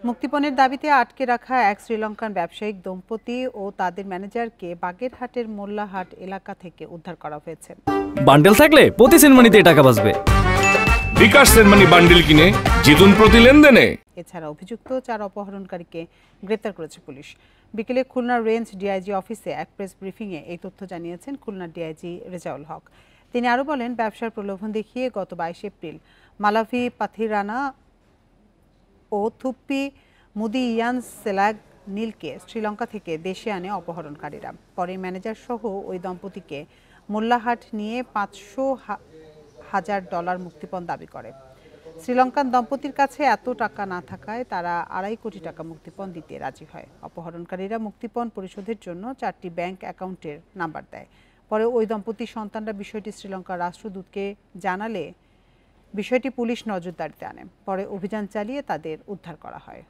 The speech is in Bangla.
মুক্তিপণের দাবিতে আটকে রাখা এক শ্রীলঙ্কান ব্যবসায়িক দম্পতি ও তাদের ম্যানেজারকে বাগেরহাটের মোল্লাহাট এলাকা থেকে উদ্ধার করা হয়েছে। বান্ডেল থাকলে প্রতি সেনমানিতে টাকা বাঁচবে। বিকাশ সেনমানি বান্ডেল কিনে জিতুন প্রতি লেনদেনে। এছাড়া অভিযুক্ত 4 অপহরণকারীকে গ্রেপ্তার করেছে পুলিশ। বিকেলে খুলনা রেঞ্জ ডিআইজি অফিসে এক প্রেস ব্রিফিংয়ে এই তথ্য জানিয়েছেন খুলনা ডিআইজি রেজাউল হক। তিনি আরও বলেন, ব্যবসার প্রলোভন দেখিয়ে গত 22 এপ্রিল মালাভি পাথিরানা ও থুপ্পি মুদিয়ান সেলাগ নীলকে শ্রীলঙ্কা থেকে দেশে আনে অপহরণকারীরা। পরে ম্যানেজার সহ ওই দম্পতিকে মোল্লাহাট নিয়ে $500,000 মুক্তিপণ দাবি করে। শ্রীলঙ্কান দম্পতির কাছে এত টাকা না থাকায় তারা $2.5 কোটি টাকা মুক্তিপণ দিতে রাজি হয়। অপহরণকারীরা মুক্তিপণ পরিশোধের জন্য 4টি ব্যাংক অ্যাকাউন্টের নাম্বার দেয়। পরে ওই দম্পতির সন্তানরা বিষয়টি শ্রীলঙ্কার রাষ্ট্রদূতকে জানালে বিষয়টি পুলিশ নজরদারিতে আনে। পরে অভিযান চালিয়ে তাদের উদ্ধার করা হয়।